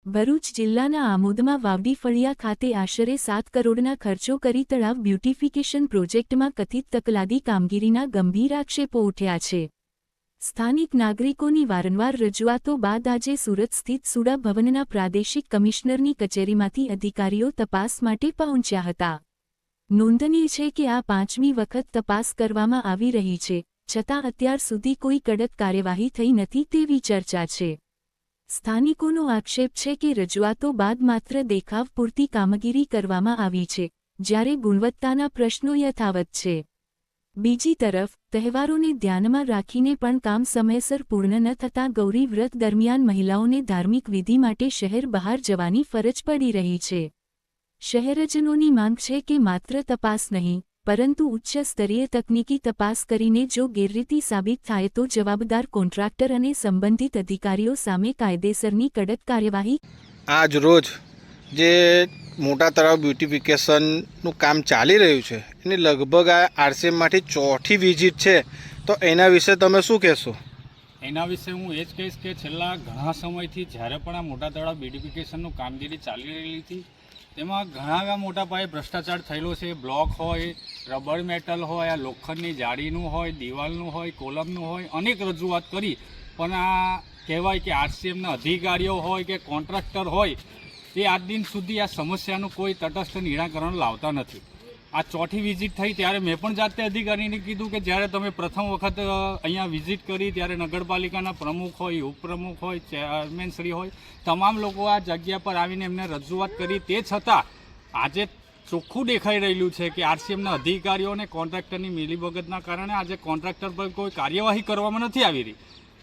ભરૂચ જિલ્લાના આમોદમાં વાવડી ફળિયા ખાતે આશરે 7 કરોડના ખર્ચો કરી તળાવ બ્યુટિફિકેશન પ્રોજેક્ટમાં કથિત તકલાદી કામગીરીના ગંભીર આક્ષેપો ઉઠ્યા છે। સ્થાનિક નાગરિકોની વારંવાર રજૂઆતો બાદ આજે સુરત સ્થિત સુડા ભવનના પ્રાદેશિક કમિશનરની કચેરીમાંથી અધિકારીઓ તપાસ માટે પહોંચ્યા હતા। નોંધનીય છે કે આ 5મી વખત તપાસ કરવામાં આવી રહી છે, છતાં અત્યાર સુધી કોઈ કડક કાર્યવાહી થઈ નથી તેવી ચર્ચા છે। સ્થાનિકોનો આક્ષેપ છે કે રજૂઆતો બાદ માત્ર દેખાવ પૂરતી કામગીરી કરવામાં આવી છે, જ્યારે ગુણવત્તાના પ્રશ્નો યથાવત છે। બીજી તરફ, તહેવારોને ધ્યાનમાં રાખીને પણ કામ સમયસર પૂર્ણ ન થતાં ગૌરી વ્રત દરમિયાન મહિલાઓને ધાર્મિક વિધિ માટે શહેર બહાર જવાની ફરજ પડી રહી છે। શહેરજનોની માંગ છે કે માત્ર તપાસ નહીં, પરંતુ ઉચ્ચ સ્તરીય તકનીકી તપાસ કરીને જો ગેરરીતિ સાબિત થાય તો જવાબદાર કોન્ટ્રાક્ટર અને સંબંધિત અધિકારીઓ સામે કાયદેસરની કડક કાર્યવાહી। આજ રોજ જે મોટા તળાવ બ્યુટિફિકેશનનું કામ ચાલી રહ્યું છે એની લગભગ આ આરસીએમમાંથી ચોથી વિઝિટ છે, તો એના વિશે તમે શું કહેશો? એના વિશે હું એ જ કહીશ કે છેલ્લા ઘણા સમયથી જ્યારે પણ આ મોટા તળાવ બ્યુટિફિકેશનનું કામગીરી ચાલી રહેલી હતી તેમાં ઘણા મોટા પાયે ભ્રષ્ટાચાર થયેલો છે। બ્લોક હોય, રબર મેટલ હોય, આ લોખંડની જાળીનું હોય, દિવાલનું હોય, કોલમનું હોય, અનેક રજૂઆત કરી પણ આ કહેવાય કે આરસીએમના અધિકારીઓ હોય કે કોન્ટ્રાક્ટર હોય એ આજ દિન સુધી આ સમસ્યાનું કોઈ તટસ્થ નિરાકરણ લાવતા નથી। આ ચોથી વિઝિટ થઈ ત્યારે મેં પણ જાતે અધિકારીને કીધું કે જ્યારે તમે પ્રથમ વખત અહીંયા વિઝિટ કરી ત્યારે નગરપાલિકાના પ્રમુખ હોય, ઉપપ્રમુખ હોય, ચેરમેનશ્રી હોય, તમામ લોકો આ જગ્યા પર આવીને એમને રજૂઆત કરી, તે છતાં આજે ચોખ્ખું દેખાઈ રહેલું છે કે આરસીએમના અધિકારીઓ અને કોન્ટ્રાક્ટરની મિલીભગતના કારણે આજે કોન્ટ્રાક્ટર પર કોઈ કાર્યવાહી કરવામાં નથી આવી રહી,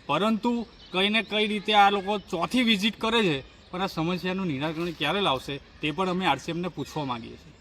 પરંતુ કંઈ ને કઈ રીતે આ લોકો ચોથી વિઝિટ કરે છે, પણ આ સમસ્યાનું નિરાકરણ ક્યારે લાવશે તે પણ અમે આરસીએમને પૂછવા માંગીએ છીએ।